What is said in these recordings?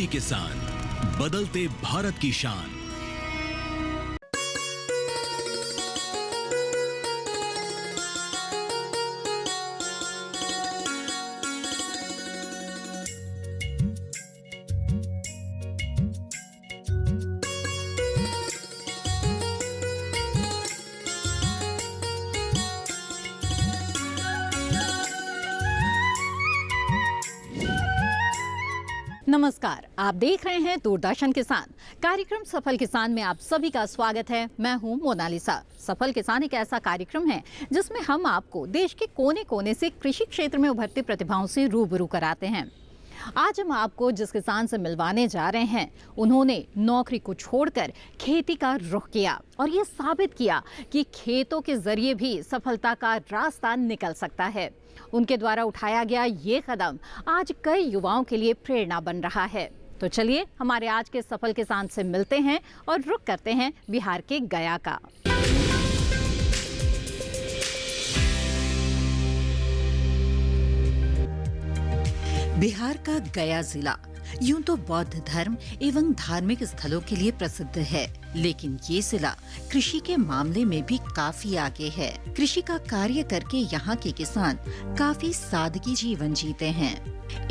DD किसान, बदलते भारत की शान। नमस्कार, आप देख रहे हैं दूरदर्शन किसान। कार्यक्रम सफल किसान में आप सभी का स्वागत है। मैं हूं मोनालिसा। सफल किसान एक ऐसा कार्यक्रम है जिसमें हम आपको देश के कोने कोने से कृषि क्षेत्र में उभरती प्रतिभाओं से रूबरू कराते हैं। आज हम आपको जिस किसान से मिलवाने जा रहे हैं, उन्होंने नौकरी को छोड़कर खेती का रुख किया और ये साबित किया कि खेतों के जरिए भी सफलता का रास्ता निकल सकता है। उनके द्वारा उठाया गया ये कदम आज कई युवाओं के लिए प्रेरणा बन रहा है। तो चलिए हमारे आज के सफल किसान से मिलते हैं और रुख करते हैं बिहार के गया का। बिहार का गया जिला यूं तो बौद्ध धर्म एवं धार्मिक स्थलों के लिए प्रसिद्ध है, लेकिन ये जिला कृषि के मामले में भी काफी आगे है। कृषि का कार्य करके यहाँ के किसान काफी सादगी जीवन जीते हैं।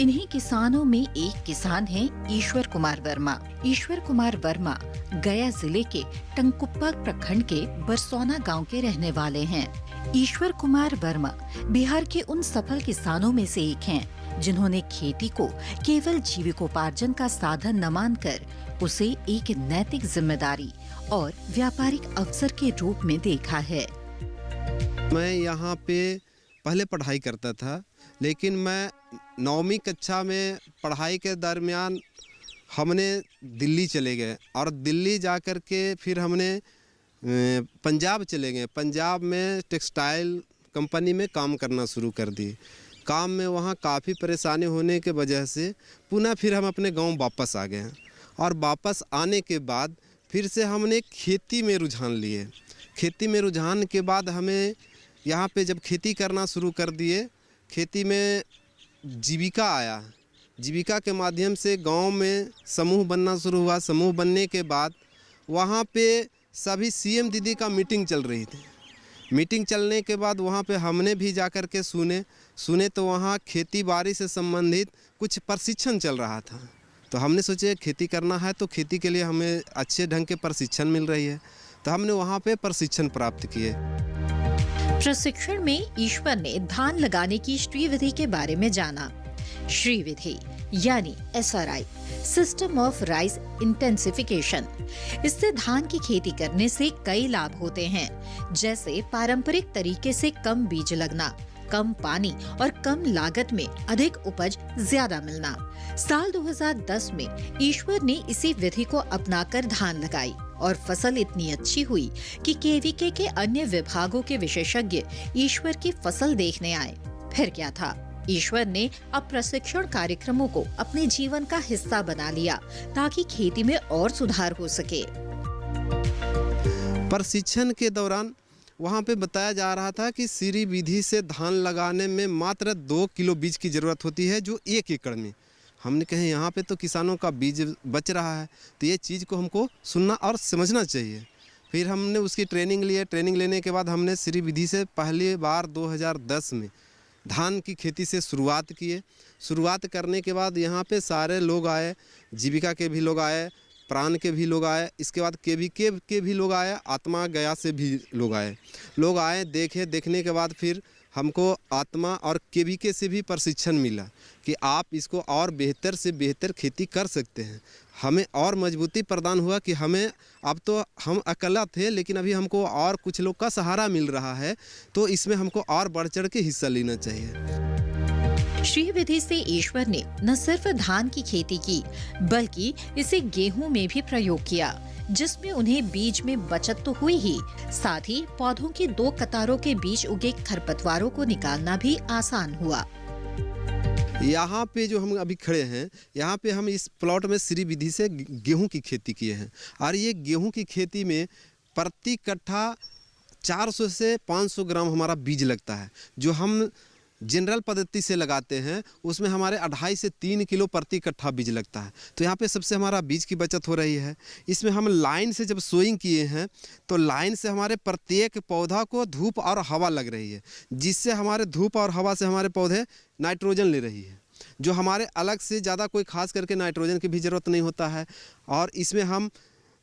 इन्हीं किसानों में एक किसान हैं ईश्वर कुमार वर्मा। ईश्वर कुमार वर्मा गया जिले के टंकुप्पा प्रखंड के बरसौना गांव के रहने वाले हैं। ईश्वर कुमार वर्मा बिहार के उन सफल किसानों में से एक हैं जिन्होंने खेती को केवल जीविकोपार्जन का साधन न मानकर उसे एक नैतिक जिम्मेदारी और व्यापारिक अवसर के रूप में देखा है। मैं यहाँ पे पहले पढ़ाई करता था, लेकिन मैं 9वीं कक्षा में पढ़ाई के दरमियान हमने दिल्ली चले गए और दिल्ली जाकर के फिर हमने पंजाब चले गए। पंजाब में टेक्सटाइल कंपनी में काम करना शुरू कर दी। काम में वहाँ काफ़ी परेशानी होने के वजह से पुनः फिर हम अपने गांव वापस आ गए और वापस आने के बाद फिर से हमने खेती में रुझान लिए। खेती में रुझान के बाद हमें यहाँ पे जब खेती करना शुरू कर दिए, खेती में जीविका आया। जीविका के माध्यम से गांव में समूह बनना शुरू हुआ। समूह बनने के बाद वहाँ पे सभी सीएम दीदी का मीटिंग चल रही थी। मीटिंग चलने के बाद वहाँ पे हमने भी जाकर के सुने तो वहाँ खेती बाड़ी से संबंधित कुछ प्रशिक्षण चल रहा था। तो हमने सोचे खेती करना है तो खेती के लिए हमें अच्छे ढंग के प्रशिक्षण मिल रही है, तो हमने वहाँ पे प्रशिक्षण प्राप्त किए। प्रशिक्षण में ईश्वर ने धान लगाने की श्री विधि के बारे में जाना। श्री विधि यानी SRI, system of rice intensification. इससे धान की खेती करने से कई लाभ होते हैं, जैसे पारंपरिक तरीके से कम बीज लगना, कम पानी और कम लागत में अधिक उपज ज्यादा मिलना। साल 2010 में ईश्वर ने इसी विधि को अपनाकर धान लगाई और फसल इतनी अच्छी हुई कि KVK के अन्य विभागों के विशेषज्ञ ईश्वर की फसल देखने आए। फिर क्या था, ईश्वर ने अब प्रशिक्षण कार्यक्रमों को अपने जीवन का हिस्सा बना लिया ताकि खेती में और सुधार हो सके। प्रशिक्षण के दौरान वहाँ पे बताया जा रहा था कि श्री विधि से धान लगाने में मात्र 2 किलो बीज की ज़रूरत होती है, जो 1 एकड़ में। हमने कहे यहाँ पे तो किसानों का बीज बच रहा है, तो ये चीज़ को हमको सुनना और समझना चाहिए। फिर हमने उसकी ट्रेनिंग लिए। ट्रेनिंग लेने के बाद हमने श्री विधि से पहली बार 2010 में धान की खेती से शुरुआत किए। शुरुआत करने के बाद यहाँ पे सारे लोग आए, जीविका के भी लोग आए, प्राण के भी लोग आए, इसके बाद KVK के भी लोग आए, आत्मा गया से भी लोग आए। देखने के बाद फिर हमको आत्मा और KVK से भी प्रशिक्षण मिला कि आप इसको और बेहतर से बेहतर खेती कर सकते हैं। हमें और मजबूती प्रदान हुआ कि हमें अब तो हम अकेला थे, लेकिन अभी हमको और कुछ लोग का सहारा मिल रहा है, तो इसमें हमको और बढ़ चढ़ के हिस्सा लेना चाहिए। श्री विधि से ईश्वर ने न सिर्फ धान की खेती की, बल्कि इसे गेहूं में भी प्रयोग किया, जिसमें उन्हें बीज में बचत तो हुई ही, साथ ही पौधों की 2 कतारों के बीच उगे खरपतवारों को निकालना भी आसान हुआ। यहाँ पे जो हम अभी खड़े हैं, यहाँ पे हम इस प्लॉट में श्री विधि से गेहूं की खेती किए हैं और ये गेहूं की खेती में प्रति कट्ठा 400 से 500 ग्राम हमारा बीज लगता है, जो हम जनरल पद्धति से लगाते हैं उसमें हमारे 2.5 से 3 किलो प्रति कट्ठा बीज लगता है। तो यहाँ पे सबसे हमारा बीज की बचत हो रही है। इसमें हम लाइन से जब सोइंग किए हैं तो लाइन से हमारे प्रत्येक पौधा को धूप और हवा लग रही है, जिससे हमारे धूप और हवा से हमारे पौधे नाइट्रोजन ले रही है, जो हमारे अलग से ज़्यादा कोई खास करके नाइट्रोजन की भी ज़रूरत नहीं होता है। और इसमें हम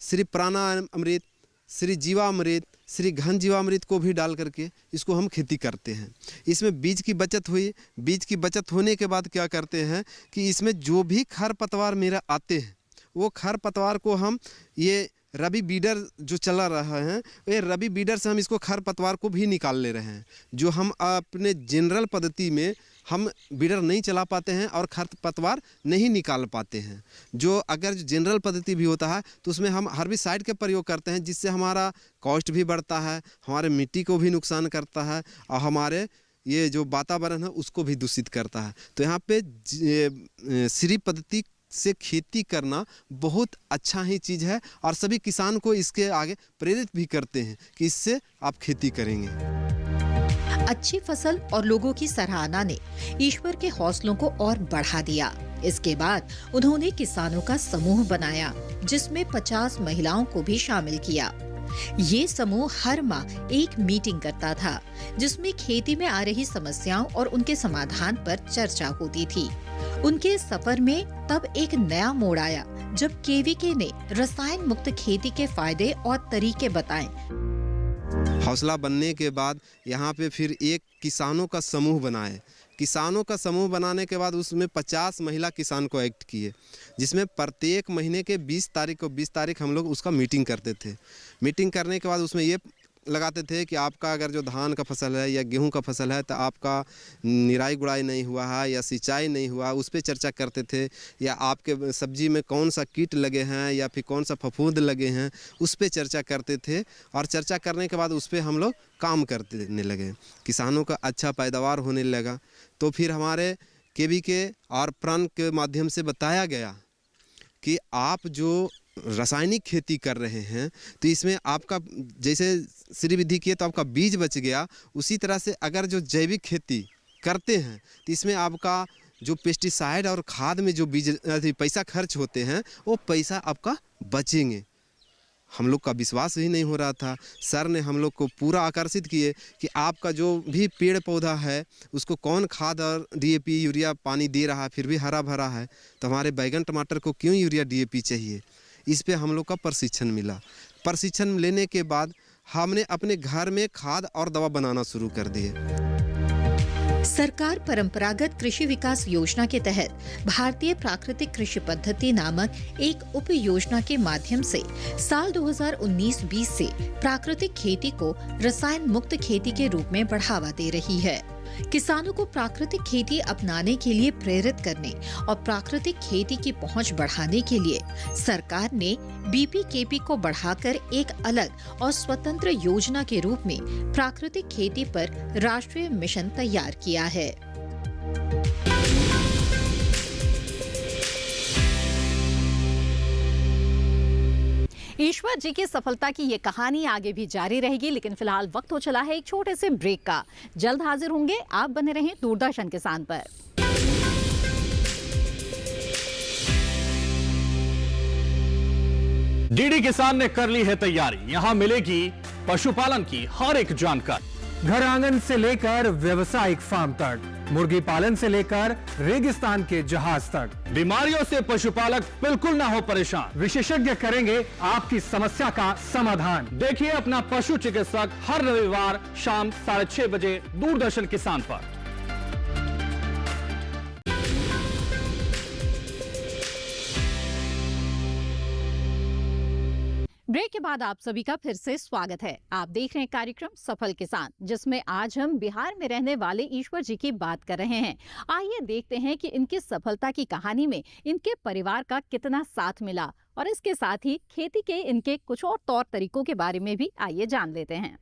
श्री प्राणा अमृत, श्री जीवामृत, श्री घन जीवामृत को भी डाल करके इसको हम खेती करते हैं। इसमें बीज की बचत हुई। बीज की बचत होने के बाद क्या करते हैं कि इसमें जो भी खरपतवार मेरा आते हैं वो खरपतवार को हम ये रबी बीडर जो चला रहा है, ये रबी बीडर से हम इसको खरपतवार को भी निकाल ले रहे हैं। जो हम अपने जनरल पद्धति में हम बीडर नहीं चला पाते हैं और खरपतवार नहीं निकाल पाते हैं। जो अगर जनरल पद्धति भी होता है तो उसमें हम हर्बिसाइड के प्रयोग करते हैं, जिससे हमारा कॉस्ट भी बढ़ता है, हमारे मिट्टी को भी नुकसान करता है और हमारे ये जो वातावरण है उसको भी दूषित करता है। तो यहाँ पे श्री पद्धति से खेती करना बहुत अच्छा ही चीज़ है और सभी किसान को इसके आगे प्रेरित भी करते हैं कि इससे आप खेती करेंगे। अच्छी फसल और लोगों की सराहना ने ईश्वर के हौसलों को और बढ़ा दिया। इसके बाद उन्होंने किसानों का समूह बनाया, जिसमें 50 महिलाओं को भी शामिल किया। ये समूह हर माह एक मीटिंग करता था, जिसमें खेती में आ रही समस्याओं और उनके समाधान पर चर्चा होती थी। उनके सफर में तब एक नया मोड़ आया, जब केवीके ने रसायन मुक्त खेती के फायदे और तरीके बताए। हौसला बनने के बाद यहाँ पे फिर एक किसानों का समूह बनाए। किसानों का समूह बनाने के बाद उसमें 50 महिला किसान को एक्ट किए, जिसमें प्रत्येक महीने के 20 तारीख हम लोग उसका मीटिंग करते थे। मीटिंग करने के बाद उसमें ये लगाते थे कि आपका अगर जो धान का फसल है या गेहूं का फसल है तो आपका निराई गुड़ाई नहीं हुआ है या सिंचाई नहीं हुआ, उस पर चर्चा करते थे। या आपके सब्जी में कौन सा कीट लगे हैं या फिर कौन सा फफूंद लगे हैं, उस पर चर्चा करते थे। और चर्चा करने के बाद उस पर हम लोग काम करने लगे, किसानों का अच्छा पैदावार होने लगा। तो फिर हमारे केवीके और प्रण के माध्यम से बताया गया कि आप जो रासायनिक खेती कर रहे हैं तो इसमें आपका जैसे श्री विधि किए तो आपका बीज बच गया, उसी तरह से अगर जो जैविक खेती करते हैं तो इसमें आपका जो पेस्टिसाइड और खाद में जो बीज पैसा खर्च होते हैं वो पैसा आपका बचेंगे। हम लोग का विश्वास ही नहीं हो रहा था। सर ने हम लोग को पूरा आकर्षित किए कि आपका जो भी पेड़ पौधा है उसको कौन खाद और डीएपी यूरिया पानी दे रहा है फिर भी हरा भरा है, तो हमारे बैगन टमाटर को क्यों यूरिया डीएपी चाहिए। इस पे हम लोग का प्रशिक्षण मिला। प्रशिक्षण लेने के बाद हमने अपने घर में खाद और दवा बनाना शुरू कर दिए। सरकार परंपरागत कृषि विकास योजना के तहत भारतीय प्राकृतिक कृषि पद्धति नामक एक उप योजना के माध्यम से साल 2019-20 से प्राकृतिक खेती को रसायन मुक्त खेती के रूप में बढ़ावा दे रही है। किसानों को प्राकृतिक खेती अपनाने के लिए प्रेरित करने और प्राकृतिक खेती की पहुंच बढ़ाने के लिए सरकार ने बीपीकेपी को बढ़ाकर एक अलग और स्वतंत्र योजना के रूप में प्राकृतिक खेती पर राष्ट्रीय मिशन तैयार किया है। ईश्वर जी की सफलता की ये कहानी आगे भी जारी रहेगी, लेकिन फिलहाल वक्त हो चला है एक छोटे से ब्रेक का। जल्द हाजिर होंगे, आप बने रहें दूरदर्शन किसान पर। डीडी किसान ने कर ली है तैयारी, यहाँ मिलेगी पशुपालन की हर एक जानकारी। घर आंगन से लेकर व्यवसायिक फार्म तक, मुर्गी पालन से लेकर रेगिस्तान के जहाज तक, बीमारियों से पशुपालक बिल्कुल ना हो परेशान। विशेषज्ञ करेंगे आपकी समस्या का समाधान। देखिए अपना पशु चिकित्सक हर रविवार शाम 6:30 बजे दूरदर्शन किसान पर। ब्रेक के बाद आप सभी का फिर से स्वागत है। आप देख रहे हैं कार्यक्रम सफल किसान, जिसमें आज हम बिहार में रहने वाले ईश्वर जी की बात कर रहे हैं। आइए देखते हैं कि इनकी सफलता की कहानी में इनके परिवार का कितना साथ मिला और इसके साथ ही खेती के इनके कुछ और तौर तरीकों के बारे में भी आइए जान लेते हैं।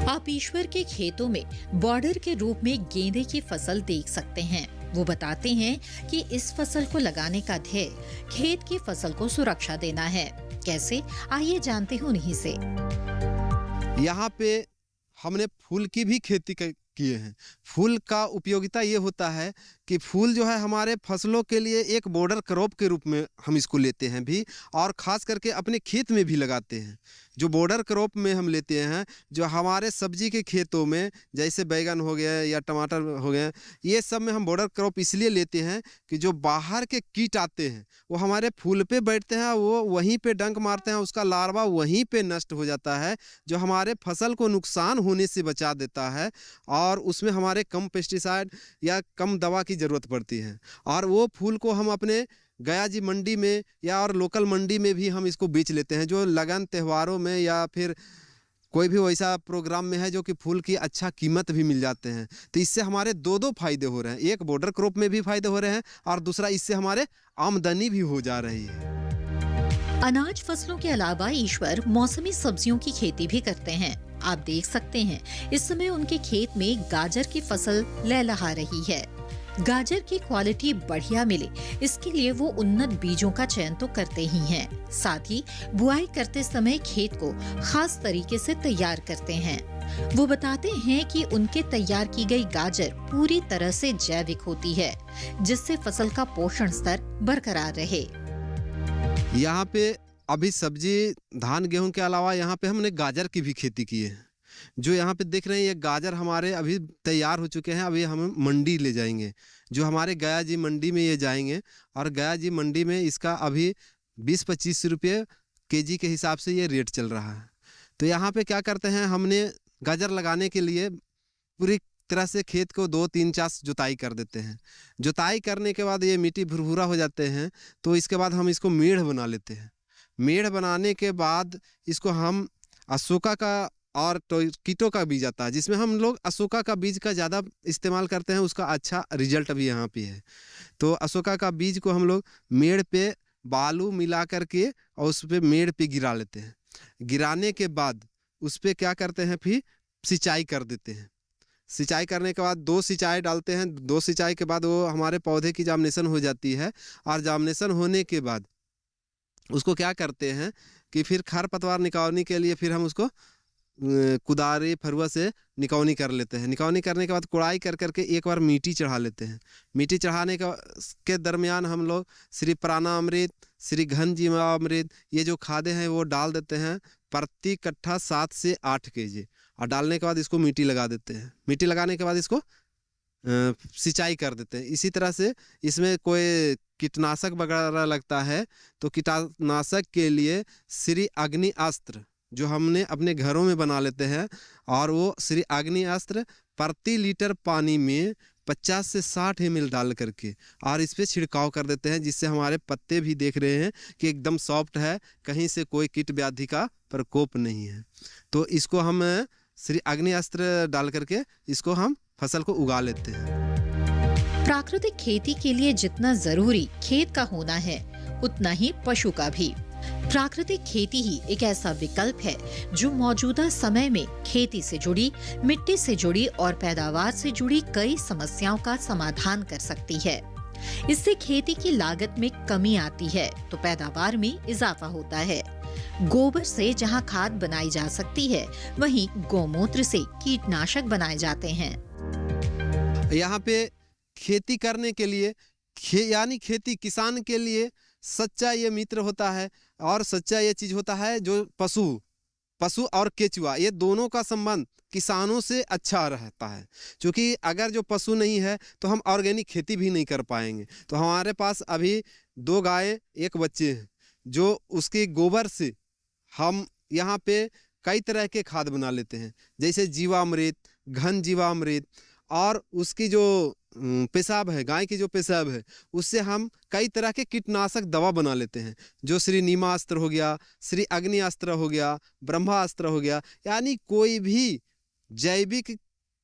आप ईश्वर के खेतों में बॉर्डर के रूप में गेंदे की फसल देख सकते हैं। वो बताते हैं कि इस फसल को लगाने का ध्येय खेत की फसल को सुरक्षा देना है। कैसे, आइए जानते हैं उन्हीं से। यहाँ पे हमने फूल की भी खेती किए हैं। फूल का उपयोगिता ये होता है कि फूल जो है हमारे फसलों के लिए एक बॉर्डर क्रॉप के रूप में हम इसको लेते हैं भी, और ख़ास करके अपने खेत में भी लगाते हैं। जो बॉर्डर क्रॉप में हम लेते हैं, जो हमारे सब्जी के खेतों में जैसे बैगन हो गया या टमाटर हो गया, ये सब में हम बॉर्डर क्रॉप इसलिए लेते हैं कि जो बाहर के कीट आते हैं वो हमारे फूल पे बैठते हैं, वो वहीं पे डंक मारते हैं, उसका लार्वा वहीं पे नष्ट हो जाता है, जो हमारे फसल को नुकसान होने से बचा देता है, और उसमें हमारे कम पेस्टिसाइड या कम दवा की ज़रूरत पड़ती है। और वो फूल को हम अपने गया जी मंडी में या और लोकल मंडी में भी हम इसको बेच लेते हैं, जो लगन त्योहारों में या फिर कोई भी वैसा प्रोग्राम में है जो कि फूल की अच्छा कीमत भी मिल जाते हैं। तो इससे हमारे दो फायदे हो रहे हैं, एक बॉर्डर क्रॉप में भी फायदे हो रहे हैं और दूसरा इससे हमारे आमदनी भी हो जा रही है। अनाज फसलों के अलावा ईश्वर मौसमी सब्जियों की खेती भी करते हैं। आप देख सकते हैं इस समय उनके खेत में गाजर की फसल लहलहा रही है। गाजर की क्वालिटी बढ़िया मिले इसके लिए वो उन्नत बीजों का चयन तो करते ही हैं, साथ ही बुआई करते समय खेत को खास तरीके से तैयार करते हैं। वो बताते हैं कि उनके तैयार की गई गाजर पूरी तरह से जैविक होती है, जिससे फसल का पोषण स्तर बरकरार रहे। यहाँ पे अभी सब्जी धान गेहूं के अलावा यहाँ पे हमने गाजर की भी खेती की है। जो यहाँ पे देख रहे हैं ये गाजर हमारे अभी तैयार हो चुके हैं, अभी हम मंडी ले जाएंगे। जो हमारे गया जी मंडी में ये जाएंगे और गया जी मंडी में इसका अभी 20-25 रुपये केजी के हिसाब से ये रेट चल रहा है। तो यहाँ पे क्या करते हैं, हमने गाजर लगाने के लिए पूरी तरह से खेत को 2-3 चास जुताई कर देते हैं। जुताई करने के बाद ये मिट्टी भुरभुरा हो जाते हैं, तो इसके बाद हम इसको मेढ़ बना लेते हैं। मेढ़ बनाने के बाद इसको हम अशोका का और कीटों का बीज आता है, जिसमें हम लोग अशोका का बीज का ज़्यादा इस्तेमाल करते हैं, उसका अच्छा रिजल्ट भी यहाँ पे है। तो अशोका का बीज को हम लोग मेड़ पे बालू मिला करके और उस पर मेड़ पे गिरा लेते हैं। गिराने के बाद उस पर क्या करते हैं, फिर सिंचाई कर देते हैं। सिंचाई करने के बाद 2 सिंचाई डालते हैं। 2 सिंचाई के बाद वो हमारे पौधे की जार्मिनेशन हो जाती है, और जार्मिनेशन होने के बाद उसको क्या करते हैं कि फिर खरपतवार निकालने के लिए फिर हम उसको कुदारी फरुआ से निकौनी कर लेते हैं। निकौनी करने के बाद कुड़ाई कर करके एक बार मिट्टी चढ़ा लेते हैं। मिट्टी चढ़ाने के दरमियान हम लोग श्री प्राणामृत, श्री घन जीवामृत, ये जो खादें हैं वो डाल देते हैं प्रति कट्ठा 7 से 8 kg, और डालने के बाद इसको मिट्टी लगा देते हैं। मिट्टी लगाने के बाद इसको सिंचाई कर देते हैं। इसी तरह से इसमें कोई कीटनाशक वगैरह लगता है तो कीटनाशक के लिए श्री अग्नि अस्त्र जो हमने अपने घरों में बना लेते हैं, और वो श्री अग्नि अस्त्र प्रति लीटर पानी में 50 से 60 ml डाल करके और इस पर छिड़काव कर देते हैं, जिससे हमारे पत्ते भी देख रहे हैं कि एकदम सॉफ्ट है, कहीं से कोई कीट व्याधि का प्रकोप नहीं है। तो इसको हम श्री अग्नि अस्त्र डाल करके इसको हम फसल को उगा लेते हैं। प्राकृतिक खेती के लिए जितना जरूरी खेत का होना है, उतना ही पशु का भी। प्राकृतिक खेती ही एक ऐसा विकल्प है जो मौजूदा समय में खेती से जुड़ी, मिट्टी से जुड़ी और पैदावार से जुड़ी कई समस्याओं का समाधान कर सकती है। इससे खेती की लागत में कमी आती है तो पैदावार में इजाफा होता है। गोबर से जहां खाद बनाई जा सकती है, वहीं गौमूत्र से कीटनाशक बनाए जाते हैं। यहाँ पे खेती करने के लिए यानी खेती किसान के लिए सच्चा ये मित्र होता है, और सच्चा ये चीज़ होता है जो पशु और केचुआ, ये दोनों का संबंध किसानों से अच्छा रहता है। क्योंकि अगर जो पशु नहीं है तो हम ऑर्गेनिक खेती भी नहीं कर पाएंगे। तो हमारे पास अभी 2 गायें 1 बच्चे हैं, जो उसके गोबर से हम यहाँ पे कई तरह के खाद बना लेते हैं, जैसे जीवामृत, घन जीवामृत, और उसकी जो पेशाब है, गाय की जो पेशाब है, उससे हम कई तरह के कीटनाशक दवा बना लेते हैं, जो श्री नीमास्त्र हो गया, श्री अग्नि अस्त्र हो गया, ब्रह्मास्त्र हो गया। यानी कोई भी जैविक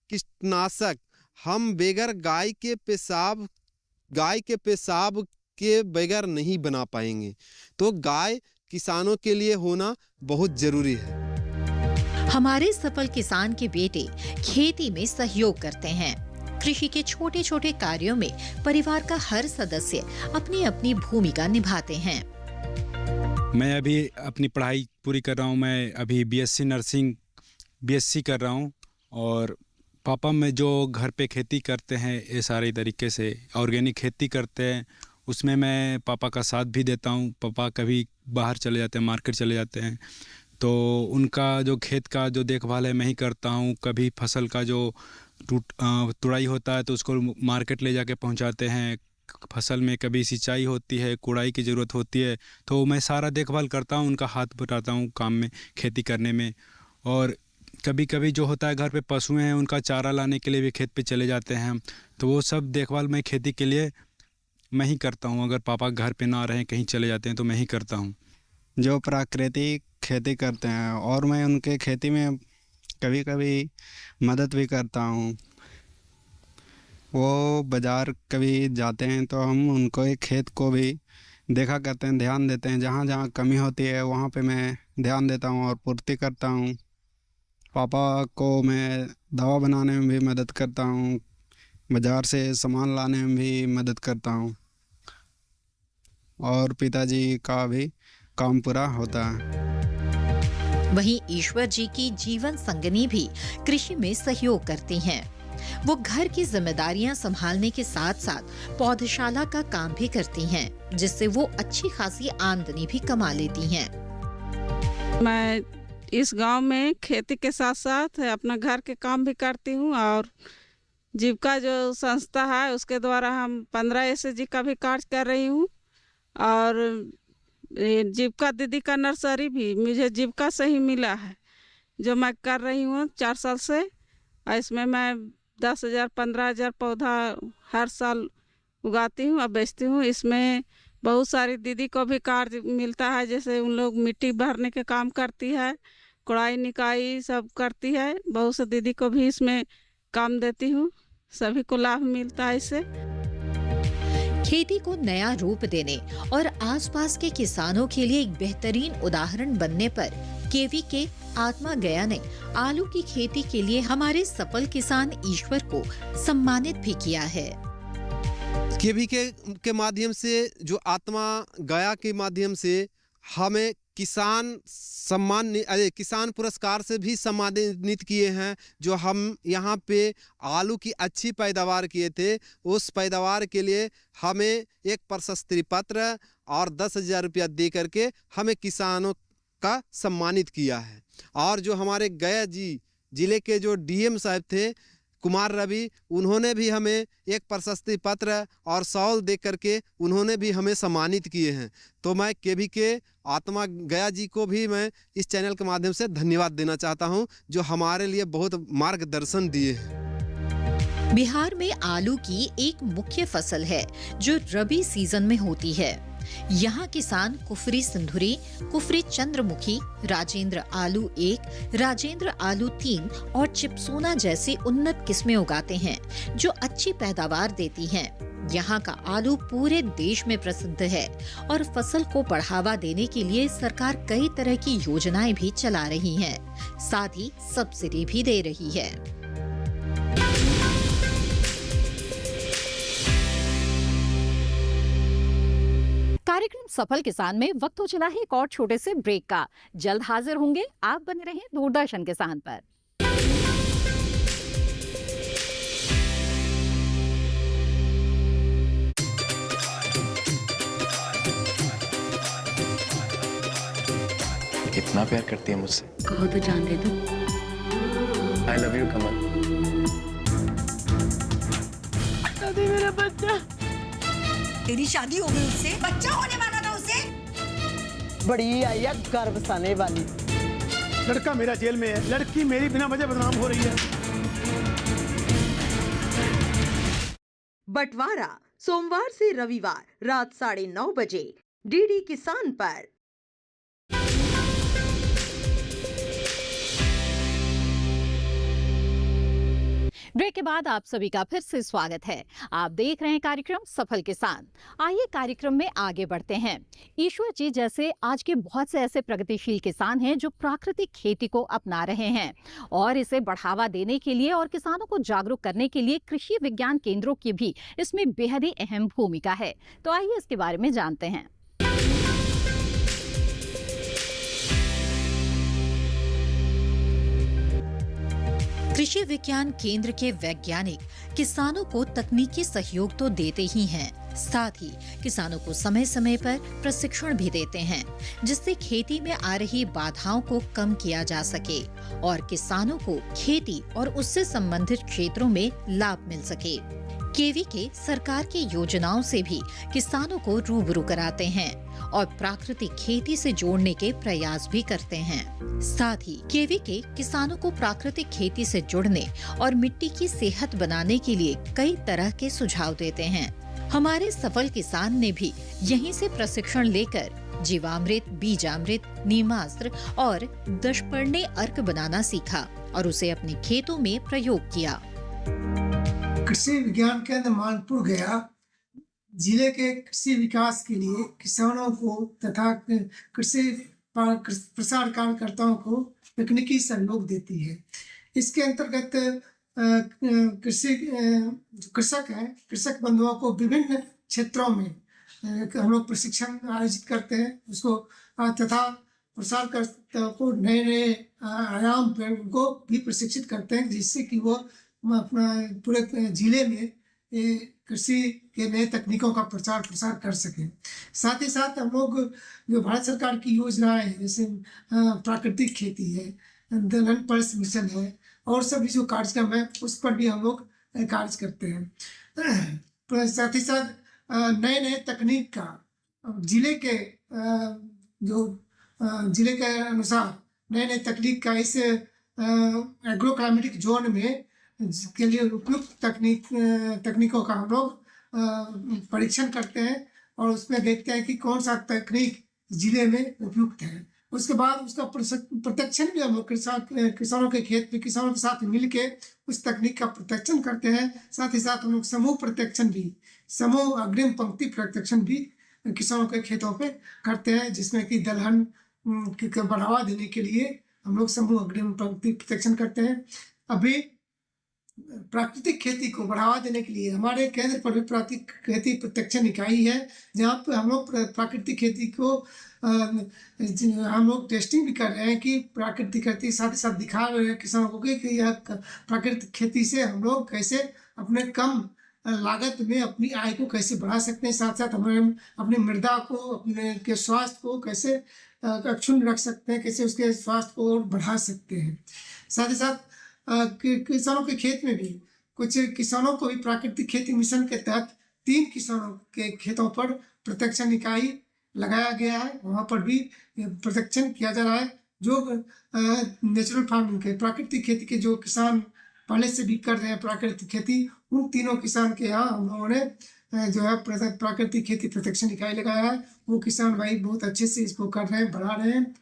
कीटनाशक हम बगैर गाय के पेशाब के बगैर नहीं बना पाएंगे। तो गाय किसानों के लिए होना बहुत जरूरी है। हमारे सफल किसान के बेटे खेती में सहयोग करते हैं। कृषि के छोटे छोटे कार्यों में परिवार का हर सदस्य अपनी अपनी भूमिका निभाते हैं। मैं अभी अपनी पढ़ाई पूरी कर रहा हूँ। मैं अभी बीएससी नर्सिंग बीएससी कर रहा हूँ। और पापा में जो घर पे खेती करते हैं ये सारे तरीके से ऑर्गेनिक खेती करते हैं, उसमें मैं पापा का साथ भी देता हूँ। पापा कभी बाहर चले जाते हैं, मार्केट चले जाते हैं, तो उनका जो खेत का जो देखभाल है मैं ही करता हूँ। कभी फसल का जो तुड़ाई होता है तो उसको मार्केट ले जाके पहुँचाते हैं। फसल में कभी सिंचाई होती है, कुड़ाई की ज़रूरत होती है, तो मैं सारा देखभाल करता हूँ, उनका हाथ बटाता हूँ काम में, खेती करने में। और कभी कभी जो होता है घर पे पशु हैं, उनका चारा लाने के लिए भी खेत पे चले जाते हैं हम, तो वो सब देखभाल मैं खेती के लिए मैं ही करता हूँ। अगर पापा घर पे ना रहें, कहीं चले जाते हैं, तो मैं ही करता हूँ। जो प्राकृतिक खेती करते हैं और मैं उनके खेती में कभी कभी मदद भी करता हूँ। वो बाज़ार कभी जाते हैं तो हम उनको एक खेत को भी देखा करते हैं, ध्यान देते हैं। जहाँ जहाँ कमी होती है वहाँ पे मैं ध्यान देता हूँ और पूर्ति करता हूँ। पापा को मैं दवा बनाने में भी मदद करता हूँ, बाज़ार से सामान लाने में भी मदद करता हूँ, और पिताजी का भी काम पूरा होता है। वहीं ईश्वर जी की जीवन संगनी भी कृषि में सहयोग करती हैं। वो घर की जिम्मेदारियां संभालने के साथ साथ पौधशाला का काम भी करती हैं, जिससे वो अच्छी खासी आमदनी भी कमा लेती हैं। मैं इस गांव में खेती के साथ साथ अपना घर के काम भी करती हूं, और जीविका जो संस्था है उसके द्वारा हम 15 SHG का भी कार्य कर रही हूं। और जीविका दीदी का नर्सरी भी मुझे जीविका से ही मिला है, जो मैं कर रही हूँ 4 साल से। और इसमें मैं 10,000 15,000 पौधा हर साल उगाती हूँ और बेचती हूँ। इसमें बहुत सारी दीदी को भी कार्य मिलता है, जैसे उन लोग मिट्टी भरने के काम करती है, कुड़ाई निकाई सब करती है। बहुत से दीदी को भी इसमें काम देती हूँ, सभी को लाभ मिलता है इससे। खेती को नया रूप देने और आसपास के किसानों के लिए एक बेहतरीन उदाहरण बनने पर केवी के आत्मा गया ने आलू की खेती के लिए हमारे सफल किसान ईश्वर को सम्मानित भी किया है। केवी के माध्यम से, जो आत्मा गया के माध्यम से हमें किसान पुरस्कार से भी सम्मानित किए हैं। जो हम यहाँ पे आलू की अच्छी पैदावार किए थे, उस पैदावार के लिए हमें एक प्रशस्ति पत्र और 10,000 रुपया दे करके हमें किसानों का सम्मानित किया है। और जो हमारे गया जिले के जो डीएम साहब थे कुमार रवि, उन्होंने भी हमें एक प्रशस्ति पत्र और शॉल दे करके उन्होंने भी हमें सम्मानित किए हैं। तो मैं केवी के आत्मा गया जी को भी मैं इस चैनल के माध्यम से धन्यवाद देना चाहता हूं, जो हमारे लिए बहुत मार्गदर्शन दिए हैं। बिहार में आलू की एक मुख्य फसल है जो रबी सीजन में होती है। यहाँ किसान कुफरी सिंधुरी, कुफरी चंद्रमुखी, राजेंद्र आलू 1, राजेंद्र आलू 3 और चिपसोना जैसी उन्नत किस्में उगाते हैं, जो अच्छी पैदावार देती हैं। यहाँ का आलू पूरे देश में प्रसिद्ध है और फसल को बढ़ावा देने के लिए सरकार कई तरह की योजनाएं भी चला रही है, साथ ही सब्सिडी भी दे रही है। कार्यक्रम सफल किसान में वक्त हो चला है एक और छोटे से ब्रेक का। जल्द हाजिर होंगे, आप बने रहें दूरदर्शन किसान पर। कितना प्यार करती है मुझसे? कहो तो जान दे दूं। I love you कमल। दादी मेरा बच्चा। तेरी शादी हो गई उससे, बच्चा होने वाला था उससे। बड़ी आई है गर्भसाने वाली। लड़का मेरा जेल में है, लड़की मेरी बिना वजह बदनाम हो रही है। बंटवारा सोमवार से रविवार रात 9:30 बजे डीडी किसान पर। ब्रेक के बाद आप सभी का फिर से स्वागत है। आप देख रहे हैं कार्यक्रम सफल किसान। आइए कार्यक्रम में आगे बढ़ते हैं। ईश्वर जी जैसे आज के बहुत से ऐसे प्रगतिशील किसान हैं जो प्राकृतिक खेती को अपना रहे हैं, और इसे बढ़ावा देने के लिए और किसानों को जागरूक करने के लिए कृषि विज्ञान केंद्रों की भी इसमें बेहद ही अहम भूमिका है। तो आइए इसके बारे में जानते हैं। कृषि विज्ञान केंद्र के वैज्ञानिक किसानों को तकनीकी सहयोग तो देते ही हैं, साथ ही किसानों को समय समय पर प्रशिक्षण भी देते हैं, जिससे खेती में आ रही बाधाओं को कम किया जा सके और किसानों को खेती और उससे संबंधित क्षेत्रों में लाभ मिल सके। केवीके सरकार की योजनाओं से भी किसानों को रूबरू कराते हैं और प्राकृतिक खेती से जोड़ने के प्रयास भी करते हैं। साथ ही केवीके किसानों को प्राकृतिक खेती से जुड़ने और मिट्टी की सेहत बनाने के लिए कई तरह के सुझाव देते हैं। हमारे सफल किसान ने भी यहीं से प्रशिक्षण लेकर जीवामृत, बीजामृत, नीमास्त्र और दशपर्णी अर्क बनाना सीखा और उसे अपने खेतों में प्रयोग किया। कृषि विज्ञान केंद्र मानपुर गया जिले के कृषि विकास के लिए किसानों को तथा कृषि प्रसार कार्यकर्ताओं को तकनीकी सहयोग देती है। इसके अंतर्गत कृषक बंधुओं को विभिन्न क्षेत्रों में हम लोग प्रशिक्षण आयोजित करते हैं उसको तथा प्रसारकर्ताओं को नए नए आयाम पर उनको भी प्रशिक्षित करते हैं, जिससे कि वो अपना पूरे जिले में कृषि के नए तकनीकों का प्रसार कर सकें। साथ ही साथ हम लोग जो भारत सरकार की योजनाएं हैं, जैसे प्राकृतिक खेती है, दलहन पल्स मिशन है और सभी जो कार्यक्रम है उस पर भी हम लोग कार्य करते हैं। साथ ही साथ नए नए तकनीक का जिले के अनुसार नए नए तकनीक का इस एग्रो क्लाइमेटिक जोन में के लिए उपयुक्त तकनीकों का हम लोग परीक्षण करते हैं और उसमें देखते हैं कि कौन सा तकनीक जिले में उपयुक्त है। उसके बाद उसका प्रत्यक्षण भी हम लोग किसानों के खेत में किसानों के साथ मिल के उस तकनीक का प्रत्यक्षण करते हैं। साथ ही साथ हम लोग समूह अग्रिम पंक्ति प्रत्यक्षण भी किसानों के खेतों पे करते हैं, जिसमें कि दलहन को बढ़ावा देने के लिए हम लोग समूह अग्रिम पंक्ति प्रत्यक्षण करते हैं। अभी प्राकृतिक खेती को बढ़ावा देने के लिए हमारे केंद्र पर भी प्राकृतिक खेती प्रत्यक्षण इकाई है, जहाँ पर हम लोग प्राकृतिक खेती को हम लोग टेस्टिंग भी कर रहे हैं कि प्राकृतिक खेती, साथ ही साथ दिखा रहे हैं किसानों को कि यह प्राकृतिक खेती से हम लोग कैसे अपने कम लागत में अपनी आय को कैसे बढ़ा सकते हैं, साथ साथ हमें अपनी मृदा को, अपने के स्वास्थ्य को कैसे अक्षुण्ण रख सकते हैं, कैसे उसके स्वास्थ्य को और बढ़ा सकते हैं। साथ ही साथ किसानों के खेत में भी कुछ किसानों को भी प्राकृतिक खेती मिशन के तहत 3 किसानों के खेतों पर प्रत्यक्षण इकाई लगाया गया है, वहाँ पर भी प्रशिक्षण किया जा रहा है। जो नेचुरल फार्मिंग के प्राकृतिक खेती के जो किसान पहले से भी कर रहे हैं प्राकृतिक खेती, उन तीनों किसान के यहाँ हम लोगों ने जो है प्राकृतिक खेती प्रशिक्षण इकाई लगाया है। वो किसान भाई बहुत अच्छे से इसको कर रहे हैं, बढ़ा रहे हैं।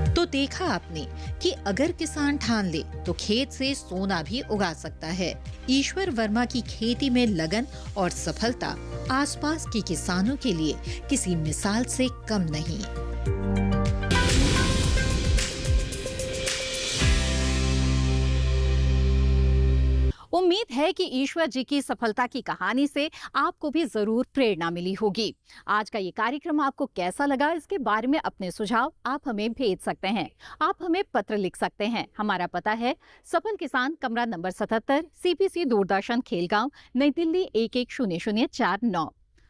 तो देखा आपने कि अगर किसान ठान ले तो खेत से सोना भी उगा सकता है। ईश्वर वर्मा की खेती में लगन और सफलता आसपास के किसानों के लिए किसी मिसाल से कम नहीं। उम्मीद है कि ईश्वर जी की सफलता की कहानी से आपको भी जरूर प्रेरणा मिली होगी। आज का ये कार्यक्रम आपको कैसा लगा, इसके बारे में अपने सुझाव आप हमें भेज सकते हैं। आप हमें पत्र लिख सकते हैं। हमारा पता है सफल किसान, कमरा नंबर 77, CPC दूरदर्शन, खेलगांव, नई दिल्ली 110049।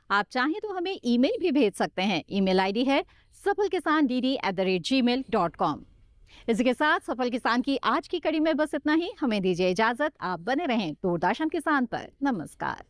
आप चाहें तो हमें ईमेल भी भेज सकते हैं। ईमेल ID है safalkisandd@gmail.com। इसी के साथ सफल किसान की आज की कड़ी में बस इतना ही। हमें दीजिए इजाजत। आप बने रहें दूरदर्शन किसान पर। नमस्कार।